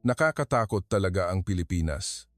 Nakakatakot talaga ang Pilipinas.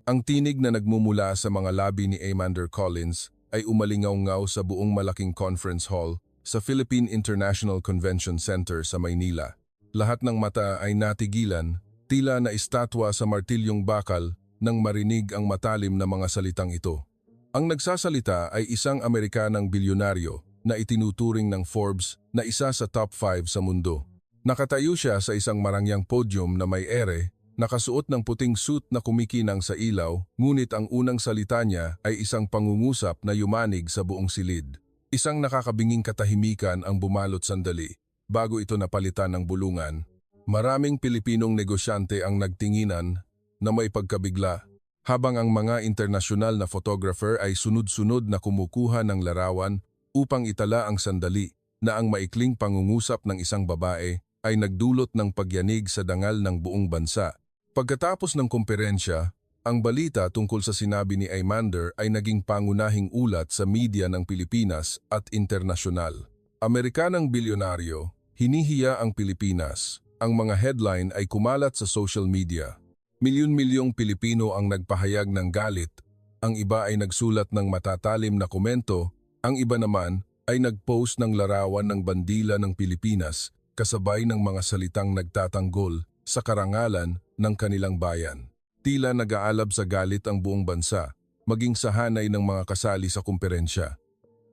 Ang tinig na nagmumula sa mga labi ni Amander Collins ay umalingaw-ngaw sa buong malaking conference hall sa Philippine International Convention Center sa Maynila. Lahat ng mata ay natigilan, tila na estatwa sa martilyong bakal nang marinig ang matalim na mga salitang ito. Ang nagsasalita ay isang Amerikanang bilyonaryo na itinuturing ng Forbes na isa sa top 5 sa mundo. Nakatayo siya sa isang marangyang podium na may ere, nakasuot ng puting suit na kumikinang sa ilaw, ngunit ang unang salita niya ay isang pangungusap na yumanig sa buong silid. Isang nakakabinging katahimikan ang bumalot sandali, bago ito napalitan ng bulungan. Maraming Pilipinong negosyante ang nagtinginan na may pagkabigla, habang ang mga internasyonal na photographer ay sunod-sunod na kumukuha ng larawan upang itala ang sandali na ang maikling pangungusap ng isang babae ay nagdulot ng pagyanig sa dangal ng buong bansa. Pagkatapos ng komperensya, ang balita tungkol sa sinabi ni Amander ay naging pangunahing ulat sa media ng Pilipinas at internasyonal. Amerikanang bilyonaryo, hinihiya ang Pilipinas. Ang mga headline ay kumalat sa social media. Milyon-milyong Pilipino ang nagpahayag ng galit. Ang iba ay nagsulat ng matatalim na komento. Ang iba naman ay nagpost ng larawan ng bandila ng Pilipinas kasabay ng mga salitang nagtatanggol sa karangalan ng kanilang bayan. Tila nag-aalab sa galit ang buong bansa, maging sa hanay ng mga kasali sa kumperensya.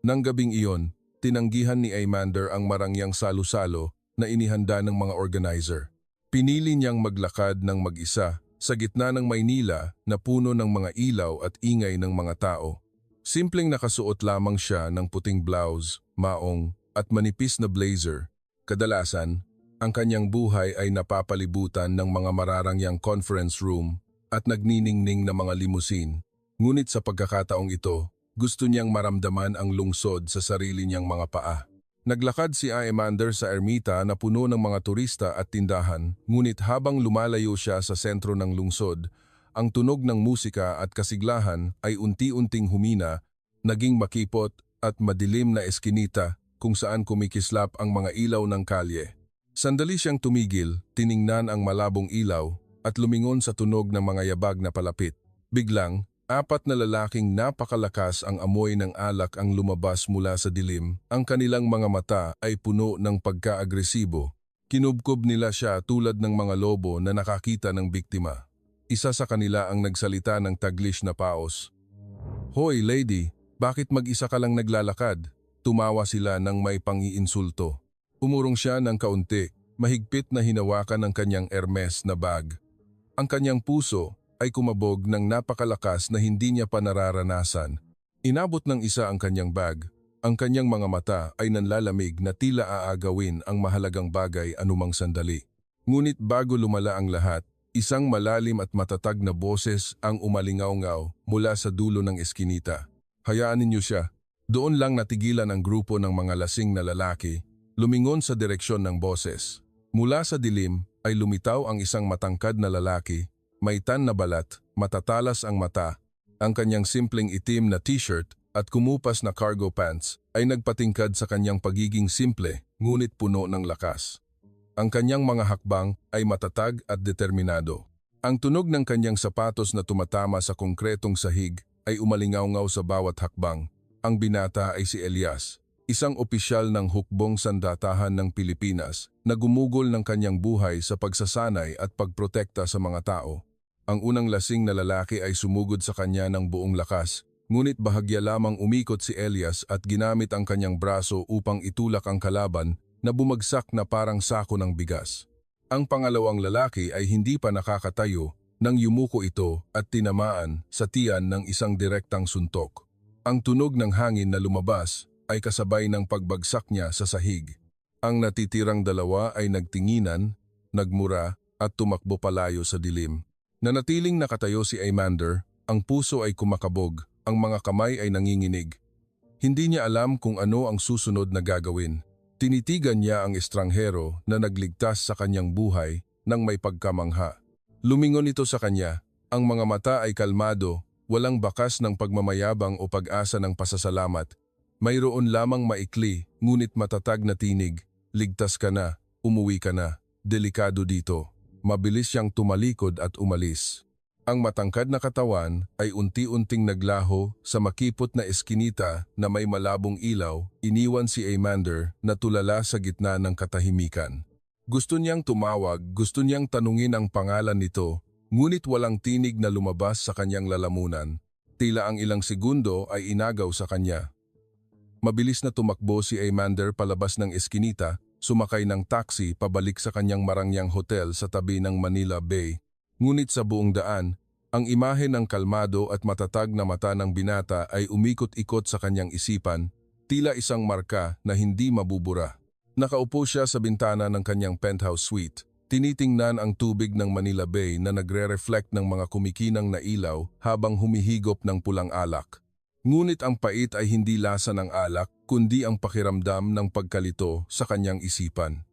Nang gabing iyon, tinanggihan ni Amander ang marangyang salo-salo na inihanda ng mga organizer. Pinili niyang maglakad ng mag-isa sa gitna ng Maynila na puno ng mga ilaw at ingay ng mga tao. Simpleng nakasuot lamang siya ng puting blouse, maong at manipis na blazer. Kadalasan, ang kanyang buhay ay napapalibutan ng mga mararangyang conference room at nagniningning na mga limusin. Ngunit sa pagkakataong ito, gusto niyang maramdaman ang lungsod sa sarili niyang mga paa. Naglakad si Amander sa ermita na puno ng mga turista at tindahan, ngunit habang lumalayo siya sa sentro ng lungsod, ang tunog ng musika at kasiglahan ay unti-unting humina, naging makipot at madilim na eskinita kung saan kumikislap ang mga ilaw ng kalye. Sandali siyang tumigil, tiningnan ang malabong ilaw at lumingon sa tunog ng mga yabag na palapit. Biglang, 4 na lalaking napakalakas ang amoy ng alak ang lumabas mula sa dilim. Ang kanilang mga mata ay puno ng pagka-agresibo. Kinubkob nila siya tulad ng mga lobo na nakakita ng biktima. Isa sa kanila ang nagsalita ng Taglish na paos. "Hoy lady, bakit mag-isa ka lang naglalakad?" Tumawa sila ng may pang-iinsulto. Umurong siya ng kaunti, mahigpit na hinawakan ang kanyang Hermes na bag. Ang kanyang puso ay kumabog ng napakalakas na hindi niya pa nararanasan. Inabot ng isa ang kanyang bag. Ang kanyang mga mata ay nanlalamig na tila aagawin ang mahalagang bagay anumang sandali. Ngunit bago lumala ang lahat, isang malalim at matatag na boses ang umalingaw-ngaw mula sa dulo ng eskinita. "Hayaan ninyo siya." Doon lang natigilan ang grupo ng mga lasing na lalaki, lumingon sa direksyon ng boses. Mula sa dilim ay lumitaw ang isang matangkad na lalaki, may tan na balat, matatalas ang mata. Ang kanyang simpleng itim na t-shirt at kumupas na cargo pants ay nagpatingkad sa kanyang pagiging simple ngunit puno ng lakas. Ang kanyang mga hakbang ay matatag at determinado. Ang tunog ng kanyang sapatos na tumatama sa konkretong sahig ay umalingaw-ngaw sa bawat hakbang. Ang binata ay si Elias, isang opisyal ng hukbong sandatahan ng Pilipinas na gumugol ng kanyang buhay sa pagsasanay at pagprotekta sa mga tao. Ang unang lasing na lalaki ay sumugod sa kanya ng buong lakas, ngunit bahagya lamang umikot si Elias at ginamit ang kanyang braso upang itulak ang kalaban na bumagsak na parang sako ng bigas. Ang pangalawang lalaki ay hindi pa nakakatayo nang yumuko ito at tinamaan sa tiyan ng isang direktang suntok. Ang tunog ng hangin na lumabas ay kasabay ng pagbagsak niya sa sahig. Ang natitirang dalawa ay nagtinginan, nagmura at tumakbo palayo sa dilim. Nanatiling nakatayo si Amander, ang puso ay kumakabog, ang mga kamay ay nanginginig. Hindi niya alam kung ano ang susunod na gagawin. Tinitigan niya ang estranghero na nagligtas sa kanyang buhay nang may pagkamangha. Lumingon ito sa kanya, ang mga mata ay kalmado, walang bakas ng pagmamayabang o pag-asa ng pasasalamat. Mayroon lamang maikli, ngunit matatag na tinig. "Ligtas ka na, umuwi ka na, delikado dito." mabilis siyang tumalikod at umalis. Ang matangkad na katawan ay unti-unting naglaho sa makipot na eskinita na may malabong ilaw, iniwan si Amander na tulala sa gitna ng katahimikan. Gusto niyang tumawag, gusto niyang tanungin ang pangalan nito, ngunit walang tinig na lumabas sa kanyang lalamunan. Tila ang ilang segundo ay inagaw sa kanya. Mabilis na tumakbo si Amander palabas ng eskinita, sumakay ng taxi pabalik sa kanyang marangyang hotel sa tabi ng Manila Bay. Ngunit sa buong daan, ang imahe ng kalmado at matatag na mata ng binata ay umikot-ikot sa kanyang isipan, tila isang marka na hindi mabubura. Nakaupo siya sa bintana ng kanyang penthouse suite, tinitingnan ang tubig ng Manila Bay na nagre-reflect ng mga kumikinang na ilaw habang humihigop ng pulang alak. Ngunit ang pait ay hindi lasa ng alak, kundi ang pakiramdam ng pagkalito sa kanyang isipan.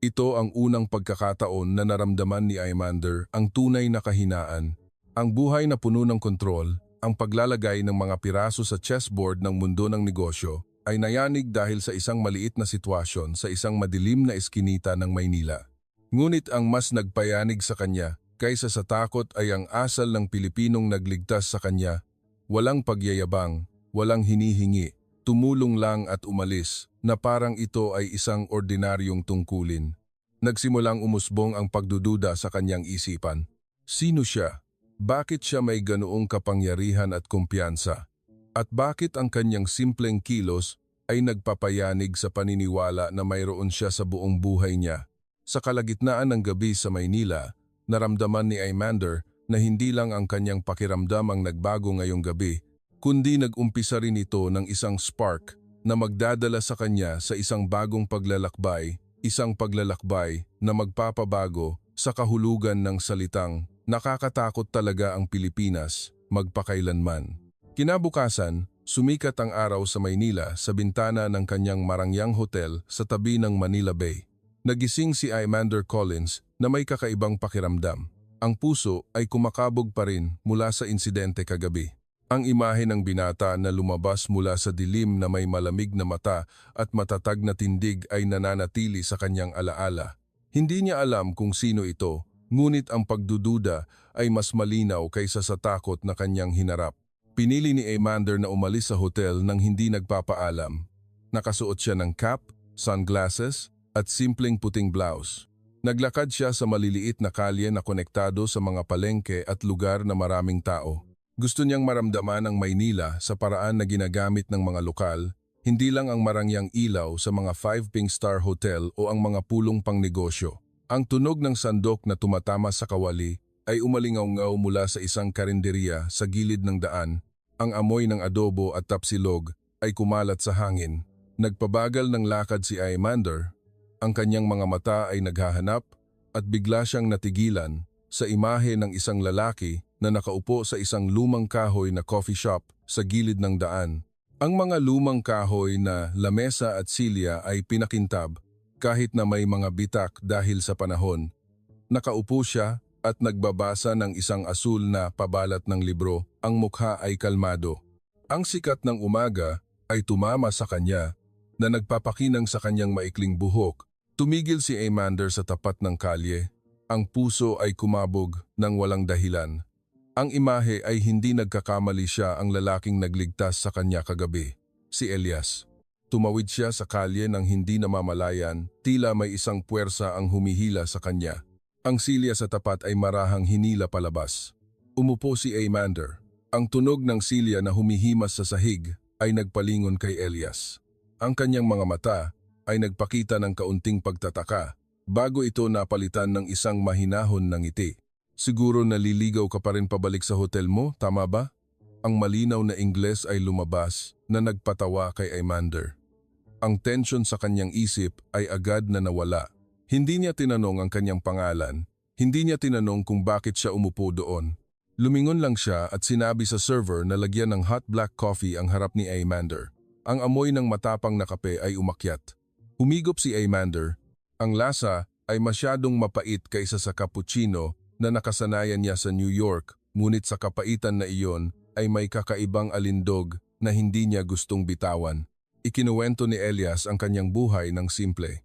Ito ang unang pagkakataon na naramdaman ni Amander ang tunay na kahinaan. Ang buhay na puno ng kontrol, ang paglalagay ng mga piraso sa chessboard ng mundo ng negosyo, ay nayanig dahil sa isang maliit na sitwasyon sa isang madilim na eskinita ng Maynila. Ngunit ang mas nagpayanig sa kanya kaysa sa takot ay ang asal ng Pilipinong nagligtas sa kanya. Walang pagyayabang, walang hinihingi, tumulong lang at umalis, na parang ito ay isang ordinaryong tungkulin. Nagsimulang umusbong ang pagdududa sa kanyang isipan. Sino siya? Bakit siya may ganoong kapangyarihan at kumpiyansa? At bakit ang kanyang simpleng kilos ay nagpapayanig sa paniniwala na mayroon siya sa buong buhay niya? Sa kalagitnaan ng gabi sa Maynila, naramdaman ni Amander na hindi lang ang kanyang pakiramdam ang nagbago ngayong gabi, kundi nag-umpisa rin ito ng isang spark na magdadala sa kanya sa isang bagong paglalakbay, isang paglalakbay na magpapabago sa kahulugan ng salitang nakakatakot talaga ang Pilipinas, magpakailanman. Kinabukasan, sumikat ang araw sa Maynila sa bintana ng kanyang marangyang hotel sa tabi ng Manila Bay. Nagising si Amander Collins na may kakaibang pakiramdam. Ang puso ay kumakabog pa rin mula sa insidente kagabi. Ang imahe ng binata na lumabas mula sa dilim na may malamig na mata at matatag na tindig ay nananatili sa kanyang alaala. Hindi niya alam kung sino ito, ngunit ang pagdududa ay mas malinaw kaysa sa takot na kanyang hinarap. Pinili ni Amander na umalis sa hotel nang hindi nagpapaalam. Nakasuot siya ng cap, sunglasses, at simpleng puting blouse. Naglakad siya sa maliliit na kalye na konektado sa mga palengke at lugar na maraming tao. Gusto niyang maramdaman ang Maynila sa paraan na ginagamit ng mga lokal, hindi lang ang marangyang ilaw sa mga 5-star hotel o ang mga pulong pangnegosyo. Ang tunog ng sandok na tumatama sa kawali ay umalingaw-ngaw mula sa isang karinderya sa gilid ng daan. Ang amoy ng adobo at tapsilog ay kumalat sa hangin. Nagpabagal ng lakad si Amander. Ang kanyang mga mata ay naghahanap at bigla siyang natigilan sa imahe ng isang lalaki na nakaupo sa isang lumang kahoy na coffee shop sa gilid ng daan. Ang mga lumang kahoy na lamesa at silya ay pinakintab kahit na may mga bitak dahil sa panahon. Nakaupo siya at nagbabasa ng isang asul na pabalat ng libro. Ang mukha ay kalmado. Ang sikat ng umaga ay tumama sa kanya na nagpapakinang sa kanyang maikling buhok. Tumigil si Amander sa tapat ng kalye. Ang puso ay kumabog ng walang dahilan. Ang imahe ay hindi nagkakamali, siya ang lalaking nagligtas sa kanya kagabi, si Elias. Tumawid siya sa kalye nang hindi namamalayan, tila may isang puwersa ang humihila sa kanya. Ang silya sa tapat ay marahang hinila palabas. Umupo si Amander. Ang tunog ng silya na humihimas sa sahig ay nagpalingon kay Elias. Ang kanyang mga mata ay nagpakita ng kaunting pagtataka bago ito napalitan ng isang mahinahon na ngiti. Siguro naliligaw ka pa rin pabalik sa hotel mo, tama ba? Ang malinaw na Ingles ay lumabas na nagpatawa kay Amander. Ang tensyon sa kanyang isip ay agad na nawala. Hindi niya tinanong ang kanyang pangalan, hindi niya tinanong kung bakit siya umupo doon. Lumingon lang siya at sinabi sa server na lagyan ng hot black coffee ang harap ni Amander. Ang amoy ng matapang na kape ay umakyat. Humigop si Amander. Ang lasa ay masyadong mapait kaysa sa cappuccino na nakasanayan niya sa New York, ngunit sa kapaitan na iyon ay may kakaibang alindog na hindi niya gustong bitawan. Ikinuwento ni Elias ang kanyang buhay ng simple.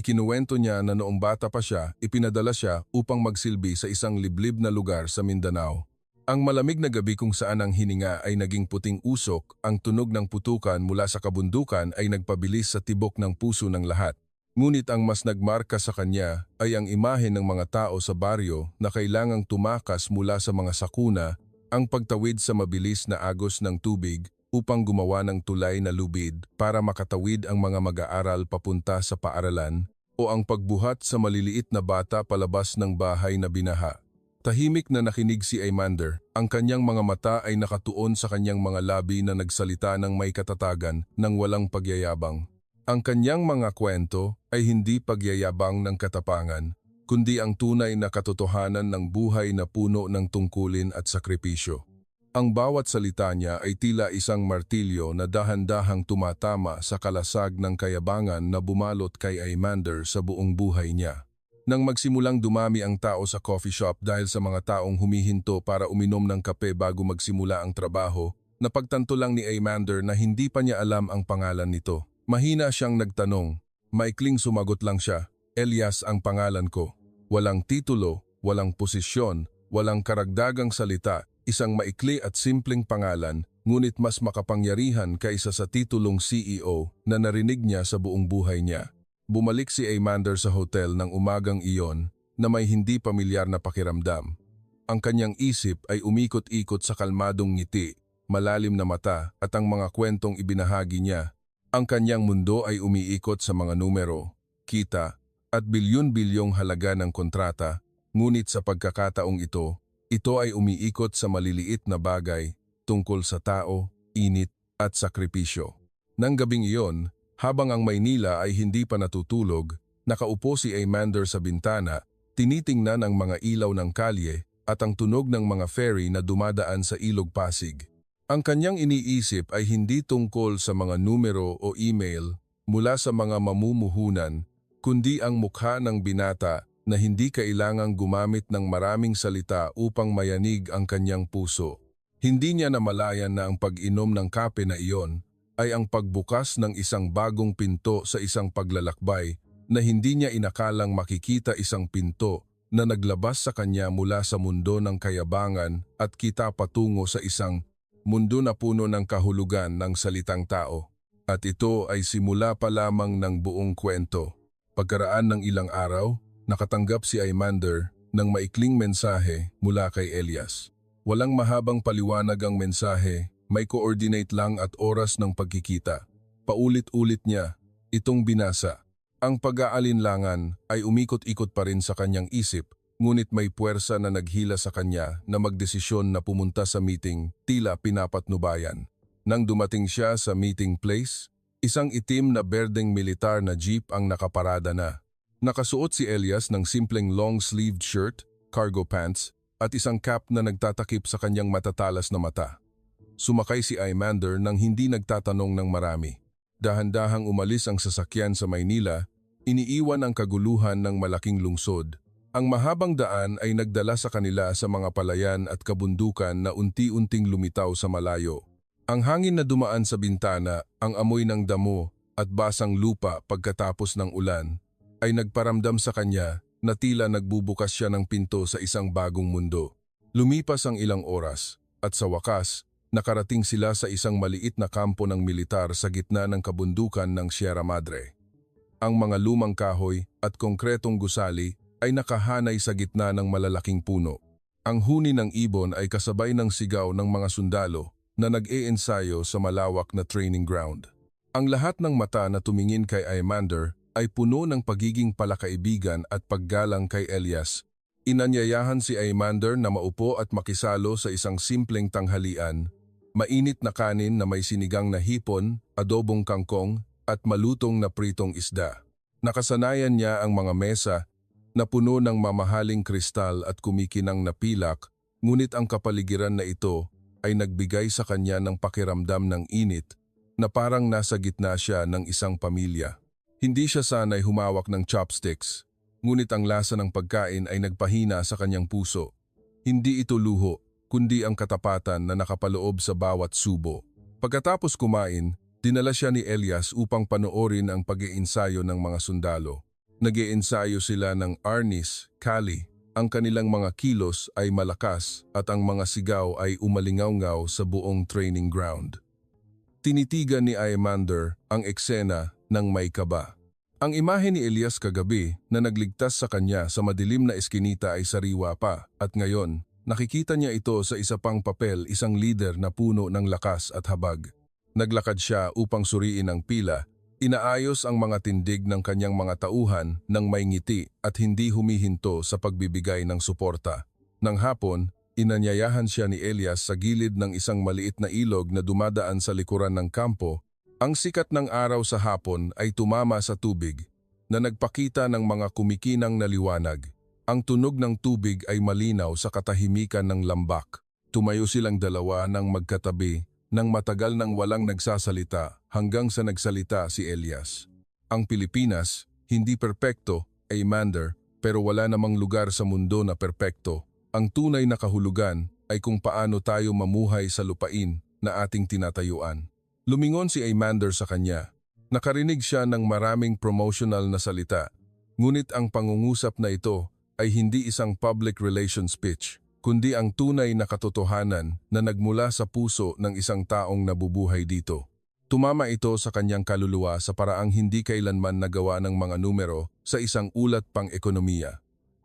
Ikinuwento niya na noong bata pa siya, ipinadala siya upang magsilbi sa isang liblib na lugar sa Mindanao. Ang malamig na gabi kung saan ang hininga ay naging puting usok, ang tunog ng putukan mula sa kabundukan ay nagpabilis sa tibok ng puso ng lahat. Ngunit ang mas nagmarka sa kanya ay ang imahe ng mga tao sa baryo na kailangang tumakas mula sa mga sakuna, ang pagtawid sa mabilis na agos ng tubig upang gumawa ng tulay na lubid para makatawid ang mga mag-aaral papunta sa paaralan o ang pagbuhat sa maliliit na bata palabas ng bahay na binaha. Tahimik na nakinig si Aymander, ang kanyang mga mata ay nakatuon sa kanyang mga labi na nagsalita ng may katatagan ng walang pagyayabang. Ang kanyang mga kwento ay hindi pagyayabang ng katapangan, kundi ang tunay na katotohanan ng buhay na puno ng tungkulin at sakripisyo. Ang bawat salita niya ay tila isang martilyo na dahan-dahang tumatama sa kalasag ng kayabangan na bumalot kay Aymander sa buong buhay niya. Nang magsimulang dumami ang tao sa coffee shop dahil sa mga taong humihinto para uminom ng kape bago magsimula ang trabaho, napagtanto lang ni Aymander na hindi pa niya alam ang pangalan nito. Mahina siyang nagtanong, maikling sumagot lang siya, Elias ang pangalan ko. Walang titulo, walang posisyon, walang karagdagang salita. Isang maikli at simpleng pangalan, ngunit mas makapangyarihan kaysa sa titulong CEO na narinig niya sa buong buhay niya. Bumalik si Aymander sa hotel ng umagang iyon na may hindi pamilyar na pakiramdam. Ang kanyang isip ay umikot-ikot sa kalmadong ngiti, malalim na mata at ang mga kwentong ibinahagi niya. Ang kanyang mundo ay umiikot sa mga numero, kita at bilyon-bilyong halaga ng kontrata, ngunit sa pagkakataong ito ay umiikot sa maliliit na bagay tungkol sa tao, init at sakripisyo. Nang gabing iyon, habang ang Maynila ay hindi pa natutulog, nakaupo si Aymander sa bintana, tinitingnan ang mga ilaw ng kalye at ang tunog ng mga ferry na dumadaan sa Ilog Pasig. Ang kanyang iniisip ay hindi tungkol sa mga numero o email mula sa mga mamumuhunan, kundi ang mukha ng binata na hindi kailangang gumamit ng maraming salita upang mayanig ang kanyang puso. Hindi niya namalayan na ang pag-inom ng kape na iyon ay ang pagbukas ng isang bagong pinto sa isang paglalakbay na hindi niya inakalang makikita isang pinto na naglabas sa kanya mula sa mundo ng kayabangan at kita patungo sa isang mundo na puno ng kahulugan ng salitang tao. At ito ay simula pa lamang ng buong kwento. Pagkaraan ng ilang araw, nakatanggap si Aymander ng maikling mensahe mula kay Elias. Walang mahabang paliwanag ang mensahe, may coordinate lang at oras ng pagkikita. Paulit-ulit niya itong binasa. Ang pag-aalinlangan ay umikot-ikot pa rin sa kanyang isip, ngunit may puwersa na naghila sa kanya na magdesisyon na pumunta sa meeting, tila pinapatnubayan. Nang dumating siya sa meeting place, isang itim na berdeng militar na jeep ang nakaparada na. Nakasuot si Elias ng simpleng long-sleeved shirt, cargo pants, at isang cap na nagtatakip sa kanyang matatalas na mata. Sumakay si Aymander nang hindi nagtatanong ng marami. Dahan-dahang umalis ang sasakyan sa Maynila, iniiwan ang kaguluhan ng malaking lungsod. Ang mahabang daan ay nagdala sa kanila sa mga palayan at kabundukan na unti-unting lumitaw sa malayo. Ang hangin na dumaan sa bintana, ang amoy ng damo at basang lupa pagkatapos ng ulan, ay nagparamdam sa kanya na tila nagbubukas siya ng pinto sa isang bagong mundo. Lumipas ang ilang oras, at sa wakas, nakarating sila sa isang maliit na kampo ng militar sa gitna ng kabundukan ng Sierra Madre. Ang mga lumang kahoy at konkretong gusali ay nakahanay sa gitna ng malalaking puno. Ang huni ng ibon ay kasabay ng sigaw ng mga sundalo na nag-e-ensayo sa malawak na training ground. Ang lahat ng mata na tumingin kay Aymander ay puno ng pagiging palakaibigan at paggalang kay Elias. Inanyayahan si Aymander na maupo at makisalo sa isang simpleng tanghalian, mainit na kanin na may sinigang na hipon, adobong kangkong at malutong na pritong isda. Nakasanayan niya ang mga mesa na puno ng mamahaling kristal at kumikinang na pilak, ngunit ang kapaligiran na ito ay nagbigay sa kanya ng pakiramdam ng init na parang nasa gitna siya ng isang pamilya. Hindi siya sanay humawak ng chopsticks, ngunit ang lasa ng pagkain ay nagpahina sa kanyang puso. Hindi ito luho, kundi ang katapatan na nakapaloob sa bawat subo. Pagkatapos kumain, dinala siya ni Elias upang panoorin ang pag-iensayo ng mga sundalo. Nag-iensayo sila ng Arnis, Kali. Ang kanilang mga kilos ay malakas at ang mga sigaw ay umalingaw-ngaw sa buong training ground. Tinitigan ni Aimander ang eksena ng may kaba. Ang imahe ni Elias kagabi na nagligtas sa kanya sa madilim na eskinita ay sariwa pa at ngayon, nakikita niya ito sa isa pang papel, isang leader na puno ng lakas at habag. Naglakad siya upang suriin ang pila. Inaayos ang mga tindig ng kanyang mga tauhan ng may ngiti at hindi humihinto sa pagbibigay ng suporta. Nang hapon, inanyayahan siya ni Elias sa gilid ng isang maliit na ilog na dumadaan sa likuran ng kampo. Ang sikat ng araw sa hapon ay tumama sa tubig na nagpakita ng mga kumikinang na liwanag. Ang tunog ng tubig ay malinaw sa katahimikan ng lambak. Tumayo silang dalawa ng magkatabi nang matagal nang walang nagsasalita hanggang sa nagsalita si Elias. Ang Pilipinas, hindi perpekto, Aimander, pero wala namang lugar sa mundo na perpekto. Ang tunay na kahulugan ay kung paano tayo mamuhay sa lupain na ating tinatayuan. Lumingon si Aimander sa kanya. Nakarinig siya ng maraming promotional na salita. Ngunit ang pangungusap na ito ay hindi isang public relations speech, kundi ang tunay na katotohanan na nagmula sa puso ng isang taong nabubuhay dito. Tumama ito sa kanyang kaluluwa sa paraang hindi kailanman nagawa ng mga numero sa isang ulat pang ekonomiya.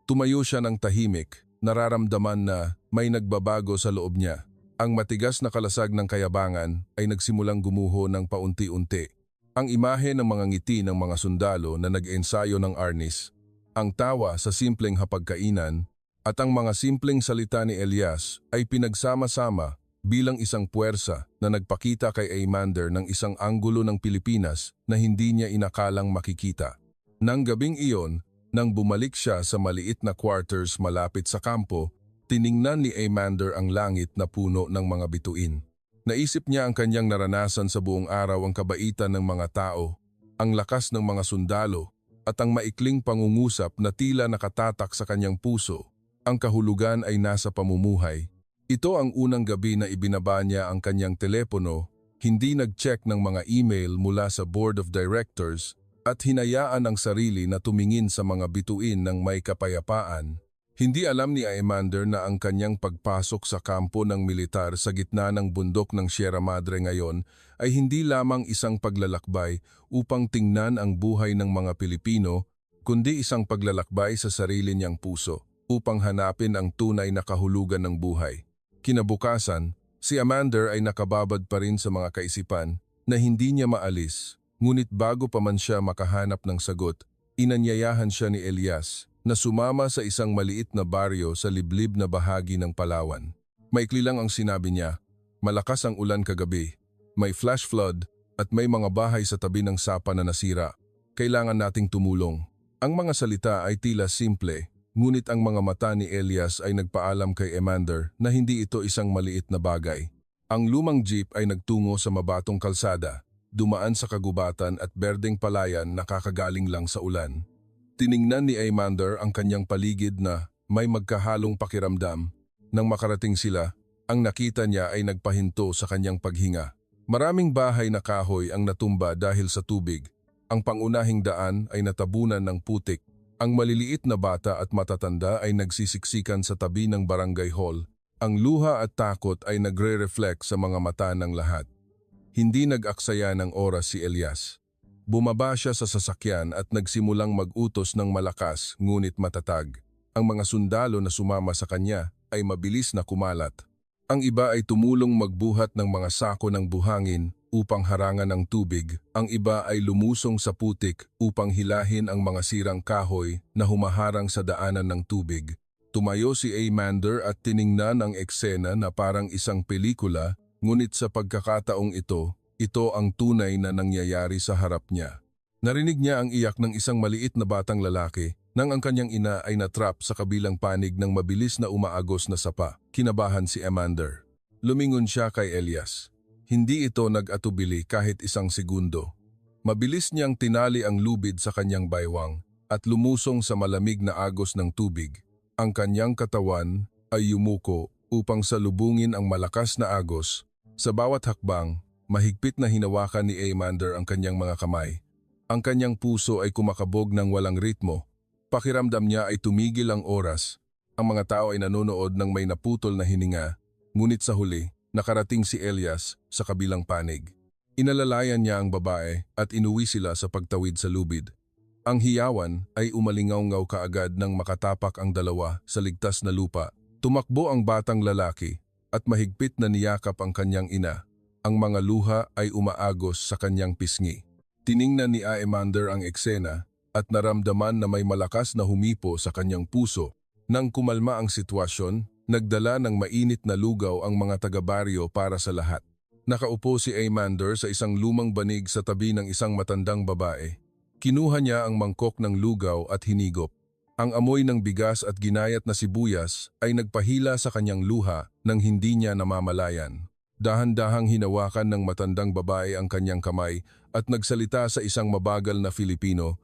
Tumayo siya ng tahimik, nararamdaman na may nagbabago sa loob niya. Ang matigas na kalasag ng kayabangan ay nagsimulang gumuho ng paunti-unti. Ang imahe ng mga ngiti ng mga sundalo na nag-ensayo ng Arnis, ang tawa sa simpleng hapagkainan, at ang mga simpleng salita ni Elias ay pinagsama-sama bilang isang puwersa na nagpakita kay Aimander ng isang anggulo ng Pilipinas na hindi niya inakalang makikita. Nang gabing iyon, nang bumalik siya sa maliit na quarters malapit sa kampo, tiningnan ni Aimander ang langit na puno ng mga bituin. Naisip niya ang kanyang naranasan sa buong araw, ang kabaitan ng mga tao, ang lakas ng mga sundalo, at ang maikling pangungusap na tila nakatatak sa kanyang puso. Ang kahulugan ay nasa pamumuhay. Ito ang unang gabi na ibinaba niya ang kanyang telepono, hindi nag-check ng mga email mula sa Board of Directors at hinayaan ang sarili na tumingin sa mga bituin ng may kapayapaan. Hindi alam ni Aimander na ang kanyang pagpasok sa kampo ng militar sa gitna ng bundok ng Sierra Madre ngayon ay hindi lamang isang paglalakbay upang tingnan ang buhay ng mga Pilipino, kundi isang paglalakbay sa sarili niyang puso upang hanapin ang tunay na kahulugan ng buhay. Kinabukasan, si Aimander ay nakababad pa rin sa mga kaisipan na hindi niya maalis, ngunit bago pa man siya makahanap ng sagot, inanyayahan siya ni Elias na sumama sa isang maliit na baryo sa liblib na bahagi ng Palawan. Maikli lang ang sinabi niya, malakas ang ulan kagabi, may flash flood at may mga bahay sa tabi ng sapa na nasira. Kailangan nating tumulong. Ang mga salita ay tila simple, ngunit ang mga mata ni Elias ay nagpaalam kay Aimander na hindi ito isang maliit na bagay. Ang lumang jeep ay nagtungo sa mabatong kalsada, dumaan sa kagubatan at berdeng palayan na kakagaling lang sa ulan. Tiningnan ni Aimander ang kanyang paligid na may magkahalong pakiramdam. Nang makarating sila, ang nakita niya ay nagpahinto sa kanyang paghinga. Maraming bahay na kahoy ang natumba dahil sa tubig. Ang pangunahing daan ay natabunan ng putik. Ang maliliit na bata at matatanda ay nagsisiksikan sa tabi ng barangay hall. Ang luha at takot ay nagre-reflect sa mga mata ng lahat. Hindi nag-aksaya ng oras si Elias. Bumaba siya sa sasakyan at nagsimulang mag-utos ng malakas ngunit matatag. Ang mga sundalo na sumama sa kanya ay mabilis na kumalat. Ang iba ay tumulong magbuhat ng mga sako ng buhangin upang harangan ang tubig. Ang iba ay lumusong sa putik upang hilahin ang mga sirang kahoy na humaharang sa daanan ng tubig. Tumayo si Aimander at tiningnan ang eksena na parang isang pelikula, ngunit sa pagkakataong ito ang tunay na nangyayari sa harap niya. Narinig niya ang iyak ng isang maliit na batang lalaki nang ang kanyang ina ay natrap sa kabilang panig ng mabilis na umaagos na sapa. Kinabahan si Aimander. Lumingon siya kay Elias. Hindi ito nag-atubili kahit isang segundo. Mabilis niyang tinali ang lubid sa kanyang baywang at lumusong sa malamig na agos ng tubig. Ang kanyang katawan ay yumuko upang salubungin ang malakas na agos. Sa bawat hakbang, mahigpit na hinawakan ni Aimander ang kanyang mga kamay. Ang kanyang puso ay kumakabog ng walang ritmo. Pakiramdam niya ay tumigil ang oras. Ang mga tao ay nanonood ng may naputol na hininga, ngunit sa huli, nakarating si Elias sa kabilang panig. Inalalayan niya ang babae at inuwi sila sa pagtawid sa lubid. Ang hiyawan ay umalingaw-ngaw kaagad nang makatapak ang dalawa sa ligtas na lupa. Tumakbo ang batang lalaki at mahigpit na niyakap ang kanyang ina. Ang mga luha ay umaagos sa kanyang pisngi. Tiningnan ni Aemander ang eksena at naramdaman na may malakas na humipo sa kanyang puso. Nang kumalma ang sitwasyon, nagdala ng mainit na lugaw ang mga taga-baryo para sa lahat. Nakaupo si Aemander sa isang lumang banig sa tabi ng isang matandang babae. Kinuha niya ang mangkok ng lugaw at hinigop. Ang amoy ng bigas at ginayat na sibuyas ay nagpahila sa kanyang luha nang hindi niya namamalayan. Dahan-dahang hinawakan ng matandang babae ang kanyang kamay at nagsalita sa isang mabagal na Filipino,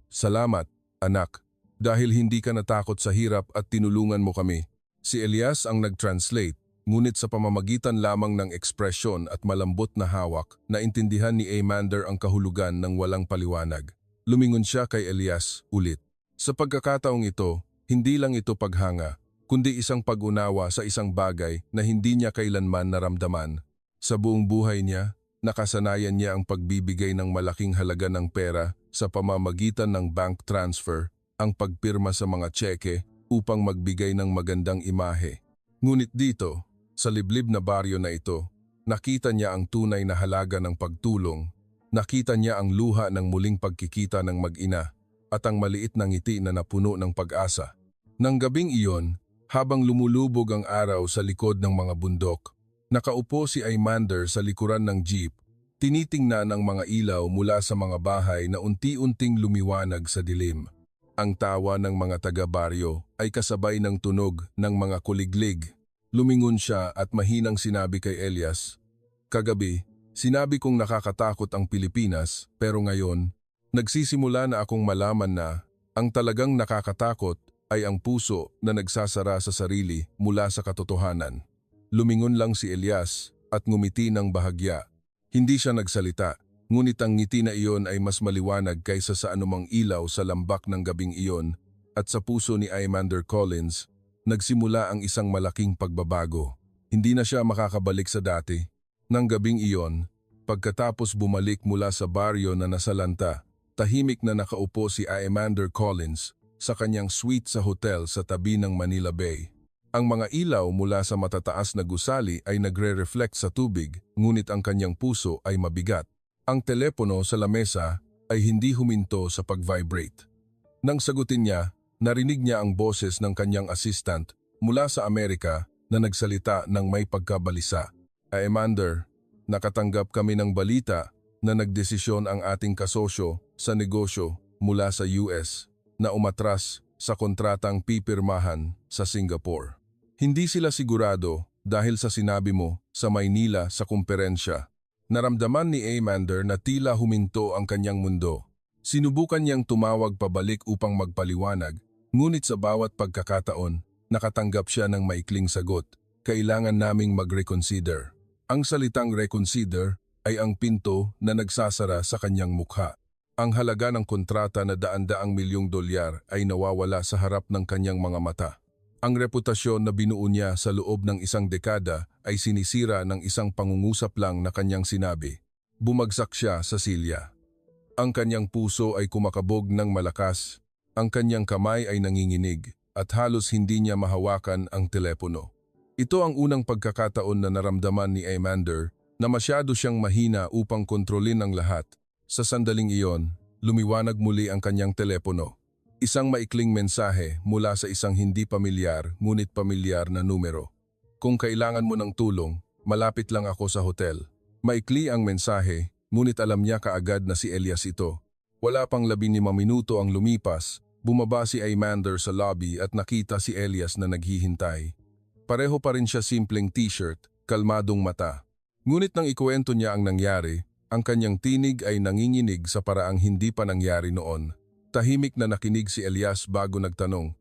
"Salamat, anak, dahil hindi ka natakot sa hirap at tinulungan mo kami." Si Elias ang nag-translate, ngunit sa pamamagitan lamang ng ekspresyon at malambot na hawak, naintindihan ni Aemander ang kahulugan ng walang paliwanag. Lumingon siya kay Elias ulit. Sa pagkakataong ito, hindi lang ito paghanga, kundi isang pag-unawa sa isang bagay na hindi niya kailanman naramdaman. Sa buong buhay niya, nakasanayan niya ang pagbibigay ng malaking halaga ng pera sa pamamagitan ng bank transfer, ang pagpirma sa mga tseke upang magbigay ng magandang imahe. Ngunit dito, sa liblib na baryo na ito, nakita niya ang tunay na halaga ng pagtulong, nakita niya ang luha ng muling pagkikita ng mag-ina at ang maliit na ngiti na napuno ng pag-asa. Nang gabing iyon, habang lumulubog ang araw sa likod ng mga bundok, nakaupo si Aemander sa likuran ng jeep, tinitingnan ang mga ilaw mula sa mga bahay na unti-unting lumiwanag sa dilim. Ang tawa ng mga taga-baryo ay kasabay ng tunog ng mga kuliglig. Lumingon siya at mahinang sinabi kay Elias, "Kagabi, sinabi kong nakakatakot ang Pilipinas, pero ngayon, nagsisimula na akong malaman na ang talagang nakakatakot ay ang puso na nagsasara sa sarili mula sa katotohanan." Lumingon lang si Elias at ngumiti ng bahagya. Hindi siya nagsalita, ngunit ang ngiti na iyon ay mas maliwanag kaysa sa anumang ilaw sa lambak ng gabing iyon, at sa puso ni Aemander Collins, nagsimula ang isang malaking pagbabago. Hindi na siya makakabalik sa dati. Nang gabing iyon, pagkatapos bumalik mula sa baryo na nasalanta, tahimik na nakaupo si Aemander Collins sa kanyang suite sa hotel sa tabi ng Manila Bay. Ang mga ilaw mula sa matataas na gusali ay nagre-reflect sa tubig, ngunit ang kanyang puso ay mabigat. Ang telepono sa lamesa ay hindi huminto sa pag-vibrate. Nang sagutin niya, narinig niya ang boses ng kanyang assistant mula sa Amerika na nagsalita ng may pagkabalisa. "Aemander, nakatanggap kami ng balita na nagdesisyon ang ating kasosyo sa negosyo mula sa US na umatras sa kontratang pipirmahan sa Singapore. Hindi sila sigurado dahil sa sinabi mo sa Maynila sa kumperensya." Naramdaman ni Aemander na tila huminto ang kanyang mundo. Sinubukan niyang tumawag pabalik upang magpaliwanag, ngunit sa bawat pagkakataon, nakatanggap siya ng maikling sagot, "Kailangan naming mag-reconsider." Ang salitang reconsider ay ang pinto na nagsasara sa kanyang mukha. Ang halaga ng kontrata na daan-daang milyong dolyar ay nawawala sa harap ng kanyang mga mata. Ang reputasyon na binuo niya sa loob ng isang dekada ay sinisira ng isang pangungusap lang na kanyang sinabi. Bumagsak siya sa silya. Ang kanyang puso ay kumakabog ng malakas, ang kanyang kamay ay nanginginig, at halos hindi niya mahawakan ang telepono. Ito ang unang pagkakataon na naramdaman ni Aemander na masyado siyang mahina upang kontrolin ang lahat. Sa sandaling iyon, lumiwanag muli ang kanyang telepono. Isang maikling mensahe mula sa isang hindi pamilyar ngunit pamilyar na numero. "Kung kailangan mo ng tulong, malapit lang ako sa hotel." Maikli ang mensahe, ngunit alam niya kaagad na si Elias ito. Wala pang 15 minuto ang lumipas, bumaba si Aemander sa lobby at nakita si Elias na naghihintay. Pareho pa rin siya simpleng t-shirt, kalmadong mata. Ngunit nang ikuwento niya ang nangyari, ang kanyang tinig ay nanginginig sa paraang hindi pa nangyari noon. Tahimik na nakinig si Elias bago nagtanong,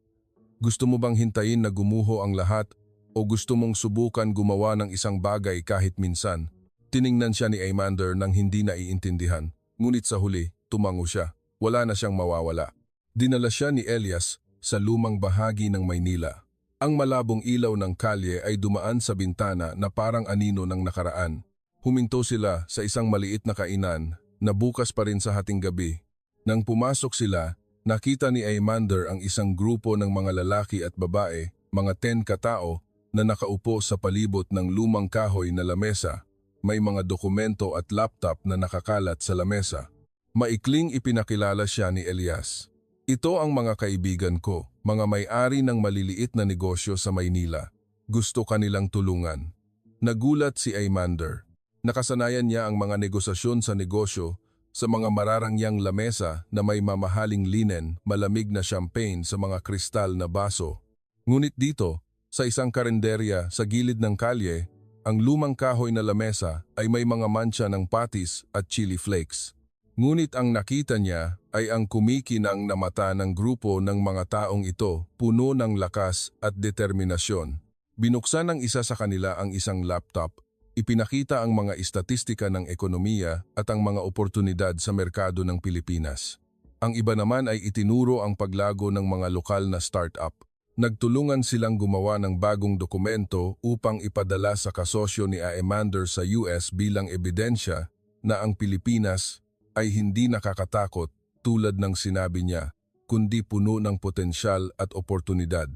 "Gusto mo bang hintayin na gumuho ang lahat o gusto mong subukan gumawa ng isang bagay kahit minsan?" Tiningnan siya ni Aemander nang hindi naiintindihan, ngunit sa huli, tumango siya. Wala na siyang mawawala. Dinala siya ni Elias sa lumang bahagi ng Maynila. Ang malabong ilaw ng kalye ay dumaan sa bintana na parang anino ng nakaraan. Huminto sila sa isang maliit na kainan na bukas pa rin sa hating gabi. Nang pumasok sila, nakita ni Aymander ang isang grupo ng mga lalaki at babae, mga 10 katao, na nakaupo sa palibot ng lumang kahoy na lamesa. May mga dokumento at laptop na nakakalat sa lamesa. Maikling ipinakilala siya ni Elias. Ito ang mga kaibigan ko, mga may-ari ng maliliit na negosyo sa Maynila. Gusto kanilang tulungan. Nagulat si Aymander. Nakasanayan niya ang mga negosasyon sa negosyo sa mga mararangyang lamesa na may mamahaling linen, malamig na champagne sa mga kristal na baso. Ngunit dito, sa isang karinderya sa gilid ng kalye, ang lumang kahoy na lamesa ay may mga mancha ng patis at chili flakes. Ngunit ang nakita niya ay ang kumikinang na mata ng grupo ng mga taong ito, puno ng lakas at determinasyon. Binuksan ng isa sa kanila ang isang laptop, ipinakita ang mga istatistika ng ekonomiya at ang mga oportunidad sa merkado ng Pilipinas. Ang iba naman ay itinuro ang paglago ng mga lokal na startup. Nagtulungan silang gumawa ng bagong dokumento upang ipadala sa kasosyo ni Aymander sa US bilang ebidensya na ang Pilipinas ay hindi nakakatakot tulad ng sinabi niya, kundi puno ng potensyal at oportunidad.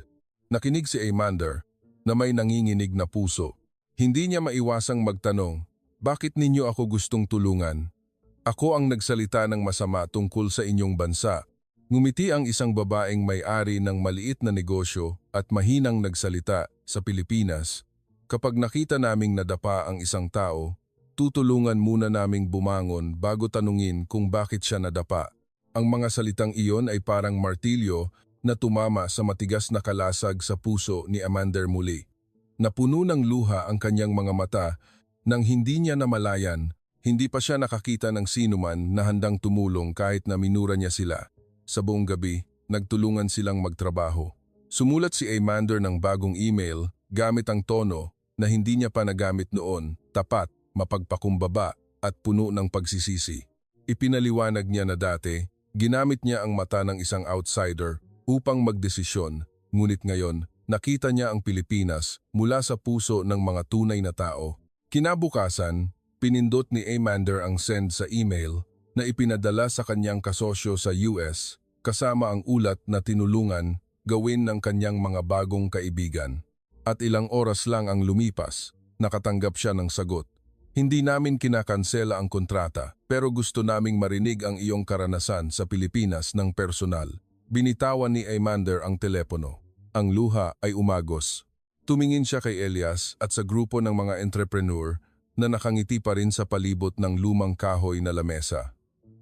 Nakinig si Aymander na may nanginginig na puso. Hindi niya maiwasang magtanong, bakit ninyo ako gustong tulungan? Ako ang nagsalita ng masama tungkol sa inyong bansa. Ngumiti ang isang babaeng may-ari ng maliit na negosyo at mahinang nagsalita sa Pilipinas. Kapag nakita naming nadapa ang isang tao, tutulungan muna naming bumangon bago tanungin kung bakit siya nadapa. Ang mga salitang iyon ay parang martilyo na tumama sa matigas na kalasag sa puso ni Aymander muli. Napuno ng luha ang kanyang mga mata nang hindi niya namalayan, hindi pa siya nakakita ng sinuman na handang tumulong kahit na minura niya sila. Sa buong gabi, nagtulungan silang magtrabaho. Sumulat si Aymander ng bagong email gamit ang tono na hindi niya pa nagamit noon, tapat, mapagpakumbaba at puno ng pagsisisi. Ipinaliwanag niya na dati, ginamit niya ang mata ng isang outsider upang magdesisyon, ngunit ngayon, nakita niya ang Pilipinas mula sa puso ng mga tunay na tao. Kinabukasan, pinindot ni Aymander ang send sa email na ipinadala sa kanyang kasosyo sa US kasama ang ulat na tinulungan gawin ng kanyang mga bagong kaibigan. At ilang oras lang ang lumipas, nakatanggap siya ng sagot. Hindi namin kinakansela ang kontrata pero gusto naming marinig ang iyong karanasan sa Pilipinas ng personal. Binitawan ni Aymander ang telepono. Ang luha ay umagos. Tumingin siya kay Elias at sa grupo ng mga entrepreneur na nakangiti pa rin sa palibot ng lumang kahoy na lamesa.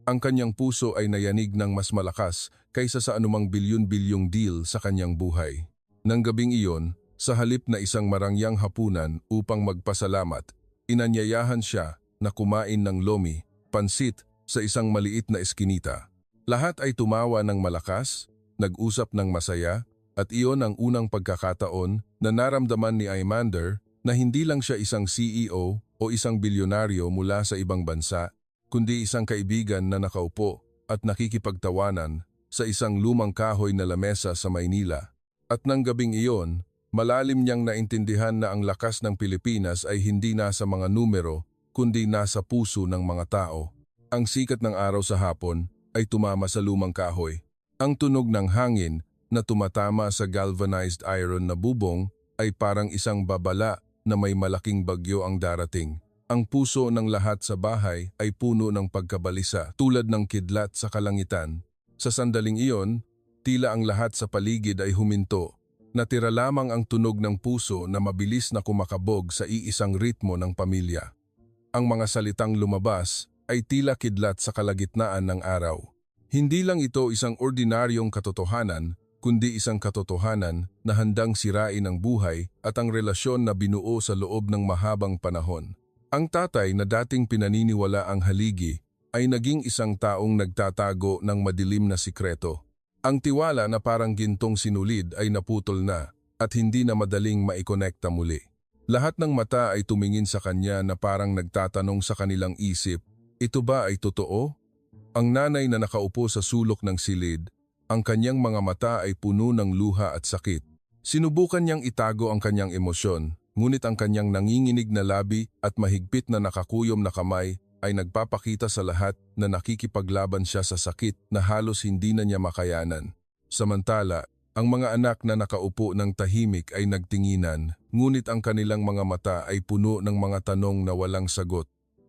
Ang kanyang puso ay nayanig ng mas malakas kaysa sa anumang bilyon-bilyong deal sa kanyang buhay. Nang gabing iyon, sa halip na isang marangyang hapunan upang magpasalamat, inanyayahan siya na kumain ng lomi, pansit, sa isang maliit na eskinita. Lahat ay tumawa ng malakas, nag-usap ng masaya, at iyon ang unang pagkakataon na naramdaman ni Aymander na hindi lang siya isang CEO o isang bilyonaryo mula sa ibang bansa, kundi isang kaibigan na nakaupo at nakikipagtawanan sa isang lumang kahoy na lamesa sa Maynila. At nang gabing iyon, malalim niyang naintindihan na ang lakas ng Pilipinas ay hindi nasa mga numero, kundi nasa puso ng mga tao. Ang sikat ng araw sa hapon ay tumama sa lumang kahoy. Ang tunog ng hangin na tumatama sa galvanized iron na bubong ay parang isang babala na may malaking bagyo ang darating. Ang puso ng lahat sa bahay ay puno ng pagkabalisa tulad ng kidlat sa kalangitan. Sa sandaling iyon, tila ang lahat sa paligid ay huminto. Natira lamang ang tunog ng puso na mabilis na kumakabog sa iisang ritmo ng pamilya. Ang mga salitang lumabas ay tila kidlat sa kalagitnaan ng araw. Hindi lang ito isang ordinaryong katotohanan, kundi isang katotohanan na handang sirain ang buhay at ang relasyon na binuo sa loob ng mahabang panahon. Ang tatay na dating pinaniniwala ang haligi ay naging isang taong nagtatago ng madilim na sikreto. Ang tiwala na parang gintong sinulid ay naputol na at hindi na madaling maikonekta muli. Lahat ng mata ay tumingin sa kanya na parang nagtatanong sa kanilang isip, ito ba ay totoo? Ang nanay na nakaupo sa sulok ng silid, ang kanyang mga mata ay puno ng luha at sakit. Sinubukan niyang itago ang kanyang emosyon, ngunit ang kanyang nanginginig na labi at mahigpit na nakakuyom na kamay ay nagpapakita sa lahat na nakikipaglaban siya sa sakit na halos hindi na niya makayanan. Samantala, ang mga anak na nakaupo ng tahimik ay nagtinginan, ngunit ang kanilang mga mata ay puno ng mga tanong na walang sagot.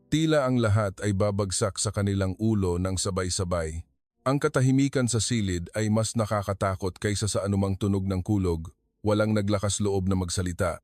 Tila ang lahat ay babagsak sa kanilang ulo ng sabay-sabay. Ang katahimikan sa silid ay mas nakakatakot kaysa sa anumang tunog ng kulog, walang naglakas loob na magsalita.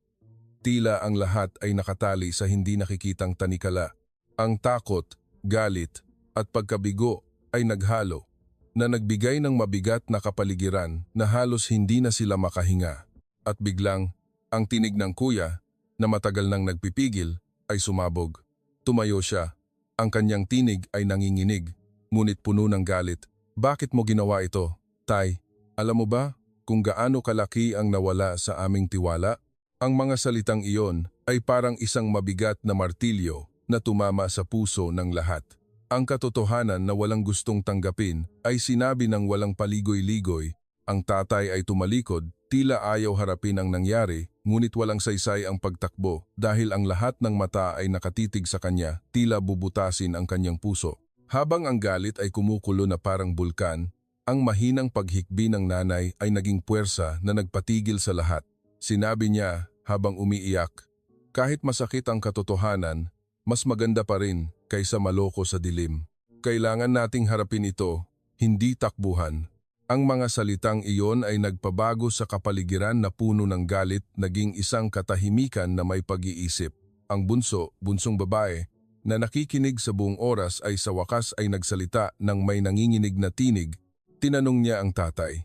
Tila ang lahat ay nakatali sa hindi nakikitang tanikala. Ang takot, galit, at pagkabigo ay naghalo, na nagbigay ng mabigat na kapaligiran na halos hindi na sila makahinga. At biglang, ang tinig ng kuya, na matagal nang nagpipigil, ay sumabog. Tumayo siya. Ang kanyang tinig ay nanginginig, ngunit puno ng galit. Bakit mo ginawa ito, Tay? Alam mo ba kung gaano kalaki ang nawala sa aming tiwala? Ang mga salitang iyon ay parang isang mabigat na martilyo na tumama sa puso ng lahat. Ang katotohanan na walang gustong tanggapin ay sinabi ng walang paligoy-ligoy. Ang tatay ay tumalikod, tila ayaw harapin ang nangyari, ngunit walang saysay ang pagtakbo dahil ang lahat ng mata ay nakatitig sa kanya, tila bubutasin ang kanyang puso. Habang ang galit ay kumukulo na parang bulkan, ang mahinang paghikbi ng nanay ay naging puwersa na nagpatigil sa lahat. Sinabi niya habang umiiyak, "Kahit masakit ang katotohanan, mas maganda pa rin kaysa maloko sa dilim. Kailangan nating harapin ito, hindi takbuhan." Ang mga salitang iyon ay nagpabago sa kapaligiran na puno ng galit, naging isang katahimikan na may pag-iisip. Ang bunsong babae, na nakikinig sa buong oras ay sa wakas ay nagsalita ng may nanginginig na tinig. Tinanong niya ang tatay,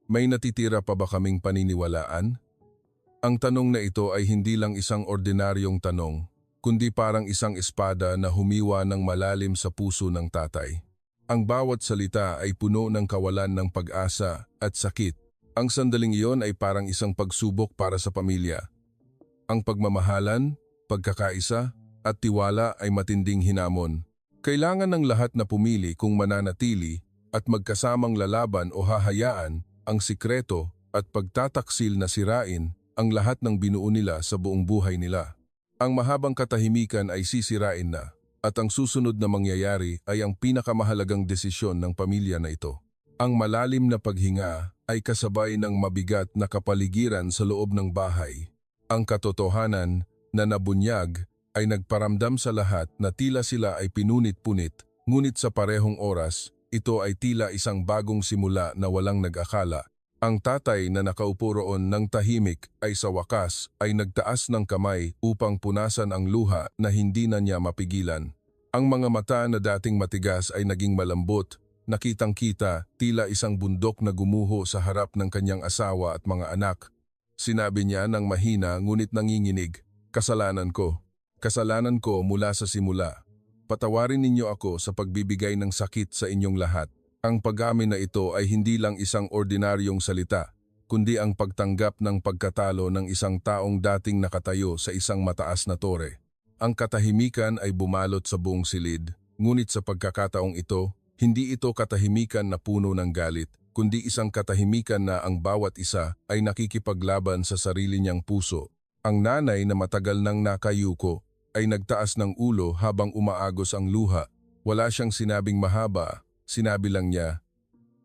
"May natitira pa ba kaming paniniwalaan?" Ang tanong na ito ay hindi lang isang ordinaryong tanong, kundi parang isang espada na humiwa ng malalim sa puso ng tatay. Ang bawat salita ay puno ng kawalan ng pag-asa at sakit. Ang sandaling iyon ay parang isang pagsubok para sa pamilya. Ang pagmamahalan, pagkakaisa, at tiwala ay matinding hinamon. Kailangan ng lahat na pumili kung mananatili at magkasamang lalaban o hahayaan ang sikreto at pagtataksil na sirain ang lahat ng binuo nila sa buong buhay nila. Ang mahabang katahimikan ay sisirain na. At ang susunod na mangyayari ay ang pinakamahalagang desisyon ng pamilya na ito. Ang malalim na paghinga ay kasabay ng mabigat na kapaligiran sa loob ng bahay. Ang katotohanan na nabunyag ay nagparamdam sa lahat na tila sila ay pinunit-punit, ngunit sa parehong oras, ito ay tila isang bagong simula na walang nag-akala. Ang tatay na nakaupo roon ng tahimik ay sa wakas ay nagtaas ng kamay upang punasan ang luha na hindi na niya mapigilan. Ang mga mata na dating matigas ay naging malambot, nakitang-kita tila isang bundok na gumuho sa harap ng kanyang asawa at mga anak. Sinabi niya ng mahina ngunit nanginginig, "Kasalanan ko. Kasalanan ko mula sa simula. Patawarin ninyo ako sa pagbibigay ng sakit sa inyong lahat." Ang pag-amin na ito ay hindi lang isang ordinaryong salita, kundi ang pagtanggap ng pagkatalo ng isang taong dating nakatayo sa isang mataas na tore. Ang katahimikan ay bumalot sa buong silid, ngunit sa pagkakataong ito, hindi ito katahimikan na puno ng galit, kundi isang katahimikan na ang bawat isa ay nakikipaglaban sa sarili niyang puso. Ang nanay na matagal nang nakayuko ay nagtaas ng ulo habang umaagos ang luha. Wala siyang sinabing mahaba. Sinabi lang niya,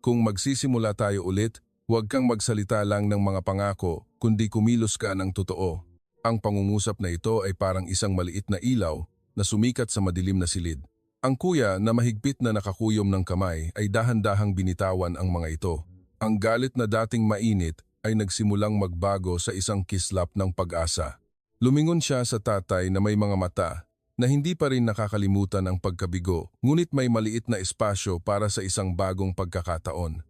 "Kung magsisimula tayo ulit, huwag kang magsalita lang ng mga pangako, kundi kumilos ka ng totoo." Ang pangungusap na ito ay parang isang maliit na ilaw na sumikat sa madilim na silid. Ang kuya na mahigpit na nakakuyom ng kamay ay dahan-dahang binitawan ang mga ito. Ang galit na dating mainit ay nagsimulang magbago sa isang kislap ng pag-asa. Lumingon siya sa tatay na may mga mata, na hindi pa rin nakakalimutan ang pagkabigo, ngunit may maliit na espasyo para sa isang bagong pagkakataon.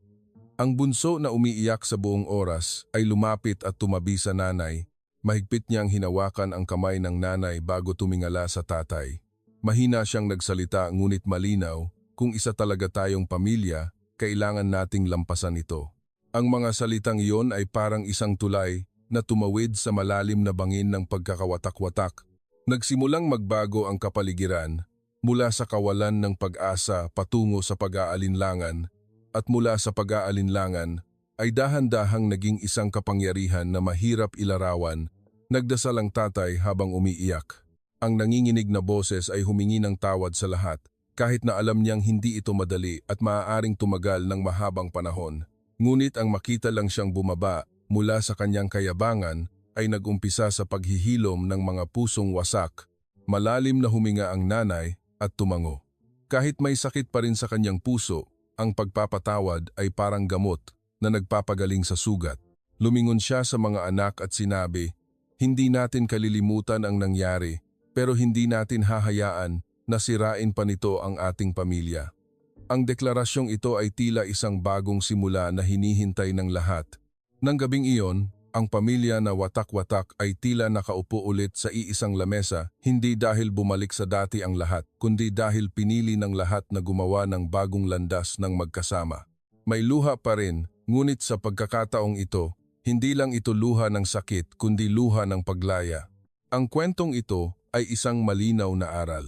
Ang bunso na umiiyak sa buong oras ay lumapit at tumabi sa nanay. Mahigpit niyang hinawakan ang kamay ng nanay bago tumingala sa tatay. Mahina siyang nagsalita ngunit malinaw, "Kung isa talaga tayong pamilya, kailangan nating lampasan ito." Ang mga salitang iyon ay parang isang tulay na tumawid sa malalim na bangin ng pagkakawatak-watak. Nagsimulang magbago ang kapaligiran, mula sa kawalan ng pag-asa patungo sa pag-aalinlangan, at mula sa pag-aalinlangan ay dahan-dahang naging isang kapangyarihan na mahirap ilarawan. Nagdasal ang tatay habang umiiyak. Ang nanginginig na boses ay humingi ng tawad sa lahat, kahit na alam niyang hindi ito madali at maaaring tumagal ng mahabang panahon. Ngunit ang makita lang siyang bumaba mula sa kanyang kayabangan ay nag-umpisa sa paghihilom ng mga pusong wasak. Malalim na huminga ang nanay at tumango. Kahit may sakit pa rin sa kanyang puso, ang pagpapatawad ay parang gamot na nagpapagaling sa sugat. Lumingon siya sa mga anak at sinabi, "Hindi natin kalilimutan ang nangyari, pero hindi natin hahayaan na sirain pa nito ang ating pamilya." Ang deklarasyong ito ay tila isang bagong simula na hinihintay ng lahat. Nang gabing iyon, ang pamilya na watak-watak ay tila nakaupo ulit sa iisang lamesa, hindi dahil bumalik sa dati ang lahat, kundi dahil pinili ng lahat na gumawa ng bagong landas ng magkasama. May luha pa rin, ngunit sa pagkakataong ito, hindi lang ito luha ng sakit kundi luha ng paglaya. Ang kwentong ito ay isang malinaw na aral.